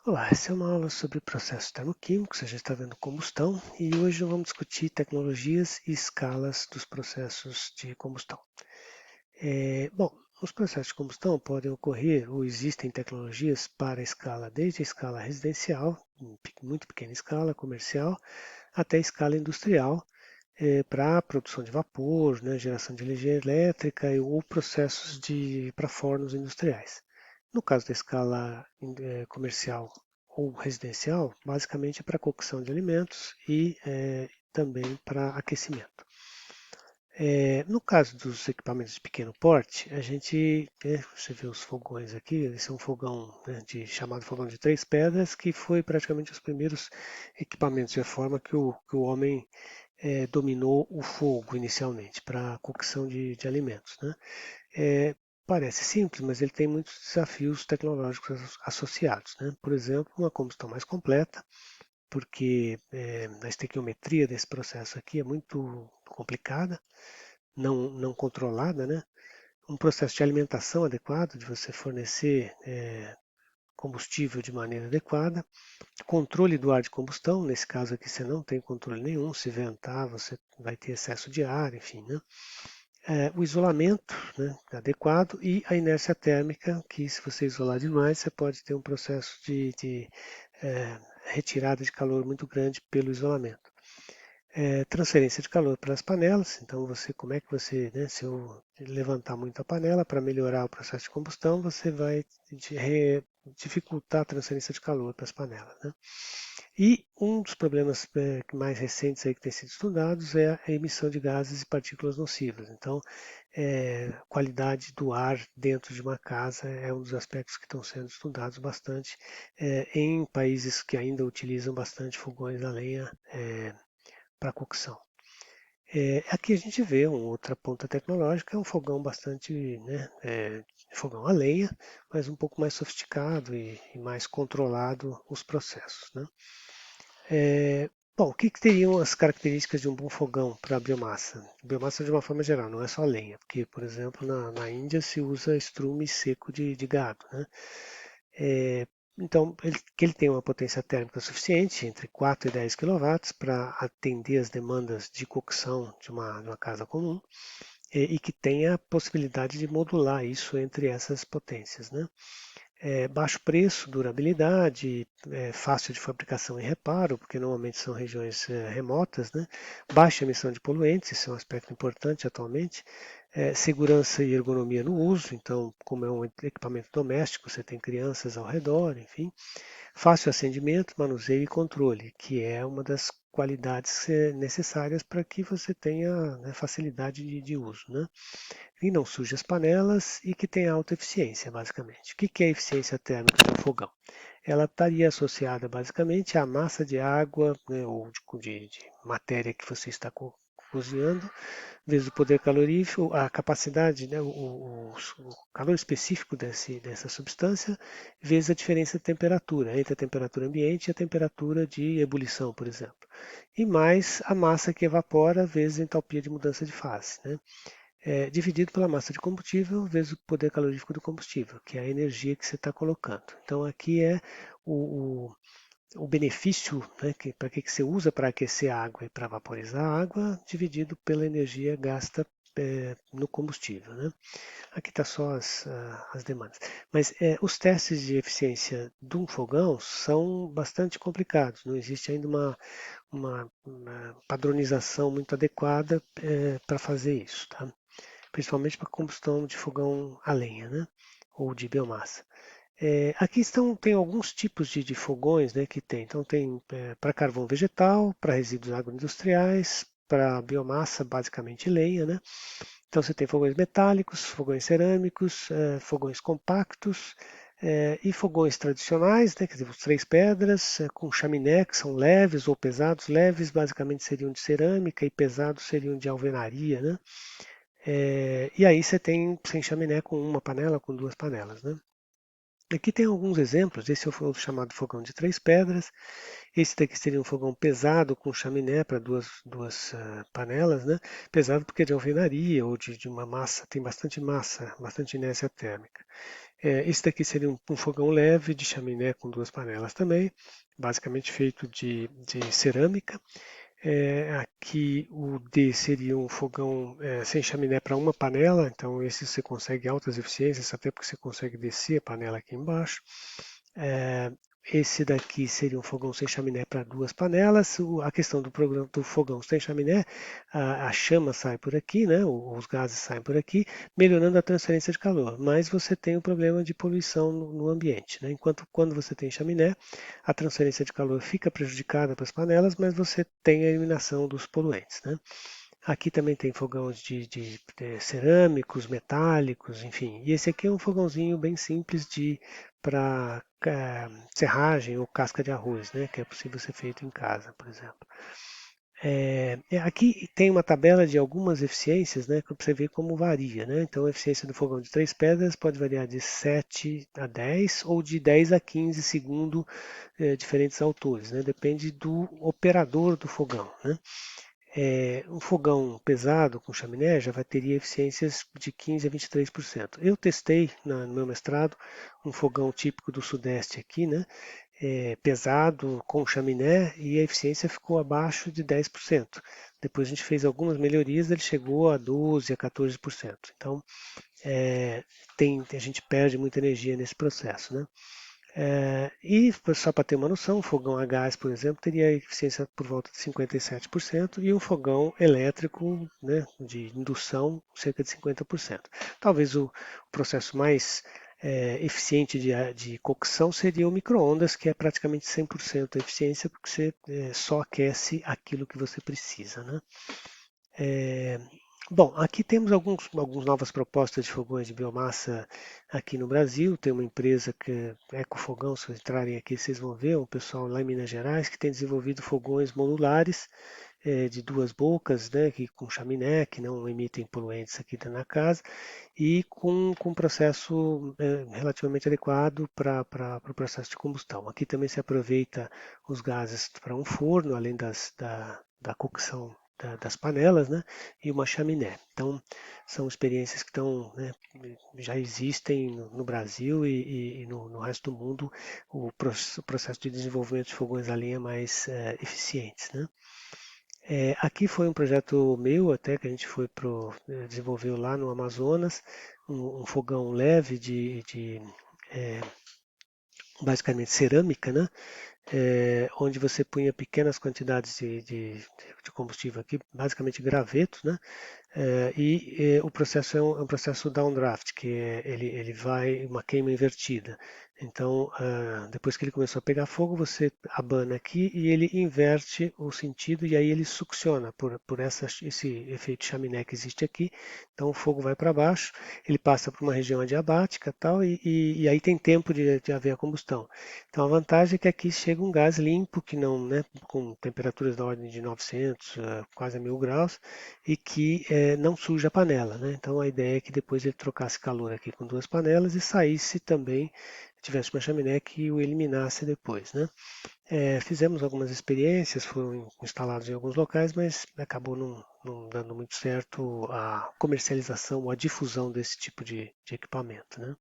Olá, essa é uma aula sobre processos termoquímicos, a gente está vendo combustão e hoje vamos discutir tecnologias e escalas dos processos de combustão. Bom, os processos de combustão podem ocorrer ou existem tecnologias para a escala, desde a escala residencial, em muito pequena escala, comercial, até a escala industrial, para a produção de vapor, né, geração de energia elétrica ou processos para fornos industriais. No caso da escala comercial ou residencial, basicamente é para cocção de alimentos e também para aquecimento. No caso dos equipamentos de pequeno porte, a gente, você vê os fogões aqui, esse é um fogão, né, chamado fogão de três pedras, que foi praticamente os primeiros equipamentos de reforma que o homem dominou o fogo inicialmente para a cocção de alimentos, né? É, Parece simples, mas ele tem muitos desafios tecnológicos associados, né? Por exemplo, uma combustão mais completa, porque a estequiometria desse processo aqui é muito complicada, não controlada, né? Um processo de alimentação adequado, de você fornecer combustível de maneira adequada, controle do ar de combustão, nesse caso aqui você não tem controle nenhum, se ventar você vai ter excesso de ar, enfim, né? O isolamento, né, adequado e a inércia térmica, que se você isolar demais, você pode ter um processo de retirada de calor muito grande pelo isolamento. Transferência de calor para as panelas, então como é que você, né, se eu levantar muito a panela para melhorar o processo de combustão, você vai dificultar a transferência de calor para as panelas, né? E um dos problemas mais recentes aí que têm sido estudados é a emissão de gases e partículas nocivas. Então, qualidade do ar dentro de uma casa é um dos aspectos que estão sendo estudados bastante em países que ainda utilizam bastante fogões a lenha para cocção. Aqui a gente vê uma outra ponta tecnológica, é um fogão bastante, né, fogão a lenha, mas um pouco mais sofisticado e mais controlado os processos, né? Bom, o que teriam as características de um bom fogão para biomassa? Biomassa de uma forma geral, não é só lenha, porque, por exemplo, na Índia se usa estrume seco de gado, né? É, então, que ele tem uma potência térmica suficiente, entre 4 e 10 kW, para atender as demandas de cocção de uma casa comum, e que tenha a possibilidade de modular isso entre essas potências, né? Baixo preço, durabilidade, fácil de fabricação e reparo, porque normalmente são regiões remotas, né? Baixa emissão de poluentes, isso é um aspecto importante atualmente. Segurança e ergonomia no uso, então, como é um equipamento doméstico, você tem crianças ao redor, enfim. Fácil acendimento, manuseio e controle, que é uma das qualidades necessárias para que você tenha, né, facilidade de uso, né? E não suje as panelas e que tenha alta eficiência, basicamente. O que é eficiência térmica do fogão? Ela estaria associada basicamente à massa de água, né, ou de matéria que você está cozinhando, vezes o poder calorífico, a capacidade, né, o calor específico dessa substância, vezes a diferença de temperatura entre a temperatura ambiente e a temperatura de ebulição, por exemplo. E mais a massa que evapora vezes a entalpia de mudança de fase, né? Dividido pela massa de combustível vezes o poder calorífico do combustível, que é a energia que você está colocando. Então aqui é o, o benefício, né, para que você usa para aquecer a água e para vaporizar a água, dividido pela energia gasta no combustível, né? Aqui está só as demandas. Mas os testes de eficiência de um fogão são bastante complicados. Não existe ainda uma padronização muito adequada para fazer isso, tá? Principalmente para combustão de fogão a lenha, né? Ou de biomassa. Aqui tem alguns tipos de fogões, né, que tem. Então tem para carvão vegetal, para resíduos agroindustriais, para biomassa, basicamente lenha, né? Então você tem fogões metálicos, fogões cerâmicos, fogões compactos e fogões tradicionais, né, quer dizer, os três pedras, com chaminé, que são leves ou pesados. Leves basicamente seriam de cerâmica e pesados seriam de alvenaria, né? E aí você tem sem chaminé com uma panela, com duas panelas, né? Aqui tem alguns exemplos. Esse é o chamado fogão de três pedras. Esse daqui seria um fogão pesado com chaminé para duas panelas, né? Pesado porque é de alvenaria ou de uma massa, tem bastante massa, bastante inércia térmica. Esse daqui seria um fogão leve de chaminé com duas panelas também, basicamente feito de cerâmica. Aqui o D seria um fogão sem chaminé para uma panela, então esse você consegue altas eficiências, até porque você consegue descer a panela aqui embaixo. É, esse daqui seria um fogão sem chaminé para duas panelas. A questão do programa do fogão sem chaminé, a chama sai por aqui, né? Os gases saem por aqui, melhorando a transferência de calor. Mas você tem o problema de poluição no ambiente, né? Enquanto quando você tem chaminé, a transferência de calor fica prejudicada para as panelas, mas você tem a eliminação dos poluentes, né? Aqui também tem fogões de cerâmicos, metálicos, enfim. E esse aqui é um fogãozinho bem simples de para serragem ou casca de arroz, né? Que é possível ser feito em casa, por exemplo. Aqui tem uma tabela de algumas eficiências, né? Para você ver como varia, né? Então a eficiência do fogão de 3 pedras pode variar de 7 a 10 ou de 10 a 15 segundo diferentes autores, né? Depende do operador do fogão, né? Um fogão pesado com chaminé já vai ter eficiências de 15 a 23%. Eu testei no meu mestrado um fogão típico do Sudeste aqui, né? Pesado com chaminé e a eficiência ficou abaixo de 10%. Depois a gente fez algumas melhorias, ele chegou a 12 a 14%. Então a gente perde muita energia nesse processo, né? E só para ter uma noção, um fogão a gás, por exemplo, teria eficiência por volta de 57% e um fogão elétrico, né, de indução, cerca de 50%. Talvez o processo mais eficiente de cocção seria o micro-ondas, que é praticamente 100% a eficiência, porque você só aquece aquilo que você precisa, né? É, Bom, aqui temos algumas novas propostas de fogões de biomassa aqui no Brasil. Tem uma empresa que é Ecofogão, se vocês entrarem aqui vocês vão ver, um pessoal lá em Minas Gerais que tem desenvolvido fogões modulares de duas bocas, né, com chaminé, que não emitem poluentes aqui dentro da casa, e com um processo relativamente adequado para o processo de combustão. Aqui também se aproveita os gases para um forno, além da cocção das panelas, né, e uma chaminé. Então, são experiências que estão, né, já existem no Brasil e no resto do mundo o processo de desenvolvimento de fogões a lenha mais eficientes, né? Aqui foi um projeto meu até que a gente desenvolveu lá no Amazonas, um fogão leve eh, basicamente cerâmica, né? Onde você punha pequenas quantidades de combustível aqui, basicamente graveto, né? O processo é um processo downdraft, que ele vai uma queima invertida. Então, depois que ele começou a pegar fogo, você abana aqui e ele inverte o sentido e aí ele succiona por esse efeito chaminé que existe aqui. Então, o fogo vai para baixo, ele passa por uma região adiabática tal, e aí tem tempo de haver a combustão. Então, a vantagem é que aqui chega um gás limpo, que não, né, com temperaturas da ordem de 900, quase a 1000 graus, e que não suja a panela, né? Então a ideia é que depois ele trocasse calor aqui com duas panelas e saísse também, tivesse uma chaminé que o eliminasse depois, né? Fizemos algumas experiências, foram instalados em alguns locais, mas acabou não dando muito certo a comercialização ou a difusão desse tipo de equipamento, né?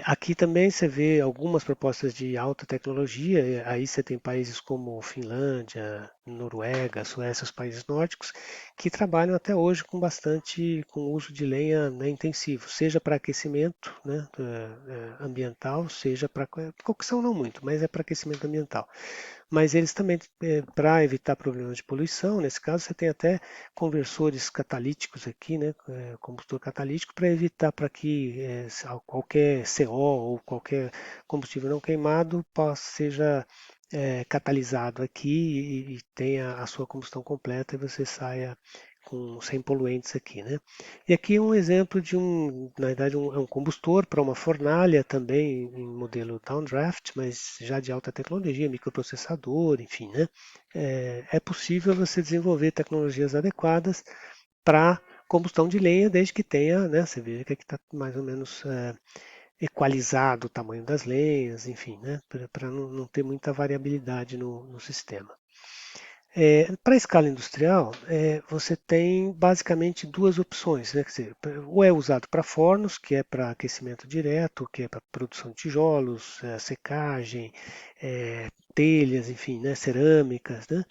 Aqui também você vê algumas propostas de alta tecnologia, aí você tem países como Finlândia, Noruega, Suécia, os países nórdicos, que trabalham até hoje com o uso de lenha, né, intensivo, seja para aquecimento, né, ambiental, seja para cocção não muito, mas é para aquecimento ambiental. Mas eles também, para evitar problemas de poluição, nesse caso você tem até conversores catalíticos aqui, né, combustor catalítico, para evitar para que qualquer CO ou qualquer combustível não queimado seja catalisado aqui e tenha a sua combustão completa e você saia sem poluentes aqui, né? E aqui é um exemplo na verdade, é um combustor para uma fornalha também em modelo downdraft, mas já de alta tecnologia, microprocessador, enfim, né? É possível você desenvolver tecnologias adequadas para combustão de lenha, desde que tenha, né? Você veja que aqui está mais ou menos equalizado o tamanho das lenhas, enfim, né? Para não ter muita variabilidade no sistema. Para a escala industrial, você tem basicamente duas opções, né? Quer dizer, ou é usado para fornos, que é para aquecimento direto, que é para produção de tijolos, secagem, telhas, enfim, né? Cerâmicas, né?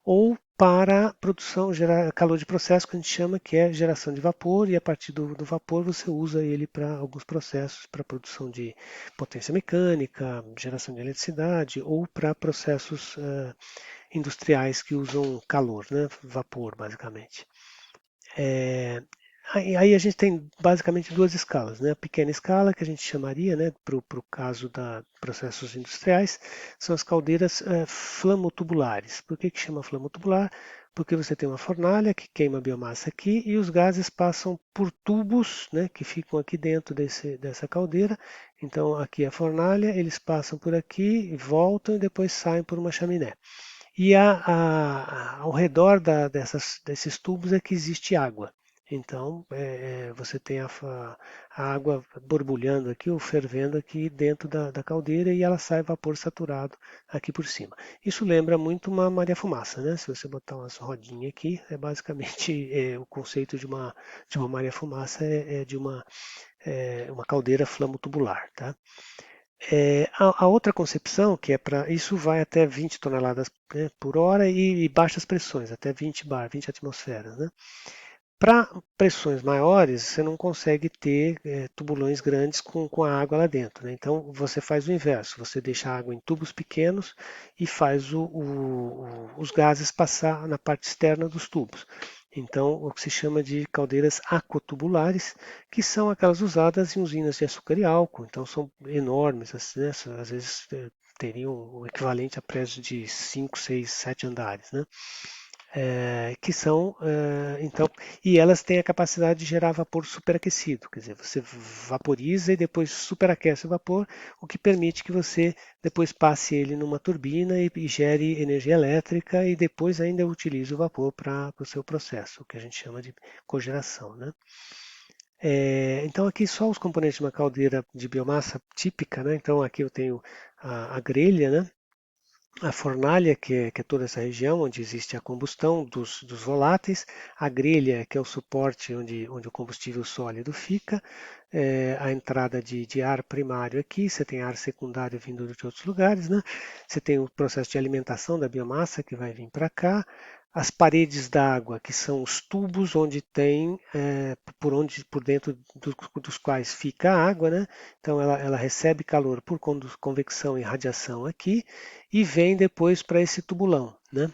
Ou para produção, gerar calor de processo, que a gente chama que é geração de vapor, e a partir do vapor você usa ele para alguns processos, para produção de potência mecânica, geração de eletricidade, ou para processos industriais que usam calor, né? Vapor, basicamente. É, aí a gente tem basicamente duas escalas, né? A pequena escala, que a gente chamaria, né, para o caso da processos industriais, são as caldeiras flamotubulares. Por que chama flamotubular? Porque você tem uma fornalha que queima a biomassa aqui e os gases passam por tubos, né, que ficam aqui dentro dessa caldeira. Então aqui é a fornalha, eles passam por aqui, voltam e depois saem por uma chaminé. E ao redor desses tubos é que existe água. Então, você tem a água borbulhando aqui ou fervendo aqui dentro da caldeira e ela sai vapor saturado aqui por cima. Isso lembra muito uma Maria-Fumaça, né? Se você botar umas rodinhas aqui, é basicamente o conceito de uma Maria-Fumaça é de uma caldeira flamo-tubular, tá? A outra concepção, que é para. Isso vai até 20 toneladas, né, por hora e baixas pressões, até 20 bar, 20 atmosferas. Né? Para pressões maiores, você não consegue ter tubulões grandes com a água lá dentro. Né? Então, você faz o inverso: você deixa a água em tubos pequenos e faz os gases passar na parte externa dos tubos. Então, o que se chama de caldeiras aquotubulares, que são aquelas usadas em usinas de açúcar e álcool. Então, são enormes, assim, né? Às vezes teriam o equivalente a prédios de 5, 6, 7 andares. Né? Que são, então, e elas têm a capacidade de gerar vapor superaquecido, quer dizer, você vaporiza e depois superaquece o vapor, o que permite que você depois passe ele numa turbina e gere energia elétrica e depois ainda utilize o vapor para o seu processo, o que a gente chama de cogeração, né? Então aqui só os componentes de uma caldeira de biomassa típica, né? Então aqui eu tenho a grelha, né? A fornalha, que é toda essa região onde existe a combustão dos voláteis, a grelha, que é o suporte onde o combustível sólido fica, a entrada de ar primário aqui, você tem ar secundário vindo de outros lugares, né? Você tem o processo de alimentação da biomassa que vai vir para cá, as paredes d'água, que são os tubos onde tem, por dentro dos quais fica a água, né? Então ela recebe calor por convecção e radiação aqui, e vem depois para esse tubulão, né?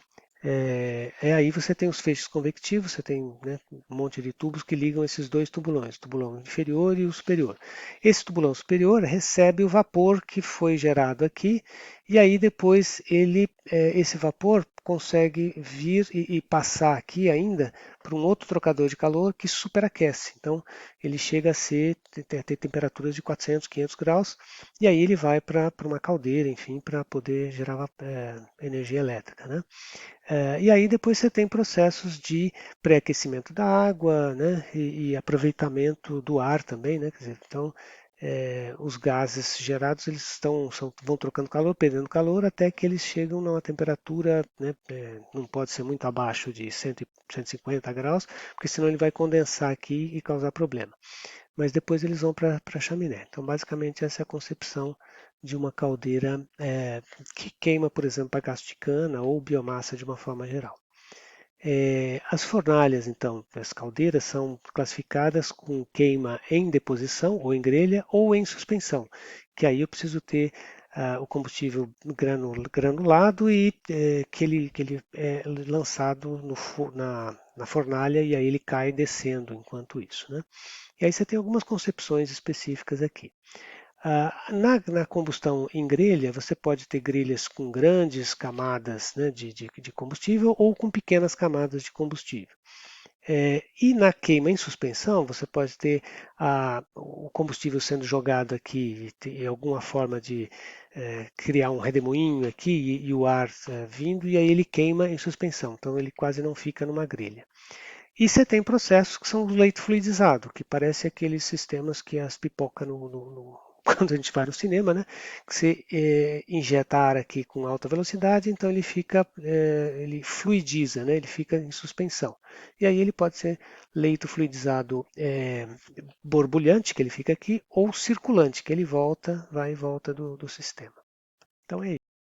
Aí você tem os feixes convectivos, você tem, né, um monte de tubos que ligam esses dois tubulões, o tubulão inferior e o superior. Esse tubulão superior recebe o vapor que foi gerado aqui e aí depois esse vapor consegue vir e passar aqui ainda para um outro trocador de calor que superaquece. Então ele chega a ter temperaturas de 400, 500 graus e aí ele vai para uma caldeira, enfim, para poder gerar energia elétrica, né? E aí depois você tem processos de pré-aquecimento da água, né, e aproveitamento do ar também, né? Quer dizer, então, os gases gerados vão trocando calor, perdendo calor, até que eles chegam numa temperatura, né, não pode ser muito abaixo de 100, 150 graus, porque senão ele vai condensar aqui e causar problema. Mas depois eles vão para a chaminé. Então, basicamente, essa é a concepção de uma caldeira que queima, por exemplo, a gás de cana ou biomassa de uma forma geral. As fornalhas, então, as caldeiras são classificadas com queima em deposição ou em grelha ou em suspensão, que aí eu preciso ter o combustível granulado e que ele é lançado na fornalha e aí ele cai descendo enquanto isso, né? E aí você tem algumas concepções específicas aqui. Na combustão em grelha, você pode ter grelhas com grandes camadas, né, de combustível ou com pequenas camadas de combustível. E na queima em suspensão, você pode ter o combustível sendo jogado aqui e alguma forma de criar um redemoinho aqui e o ar vindo, e aí ele queima em suspensão. Então ele quase não fica numa grelha. E você tem processos que são o leite fluidizado, que parece aqueles sistemas que as pipoca quando a gente vai no cinema, né? Que você injeta ar aqui com alta velocidade, então ele fica, ele fluidiza, né? Ele fica em suspensão. E aí ele pode ser leito fluidizado borbulhante, que ele fica aqui, ou circulante, que ele volta, vai e volta do sistema. Então é isso.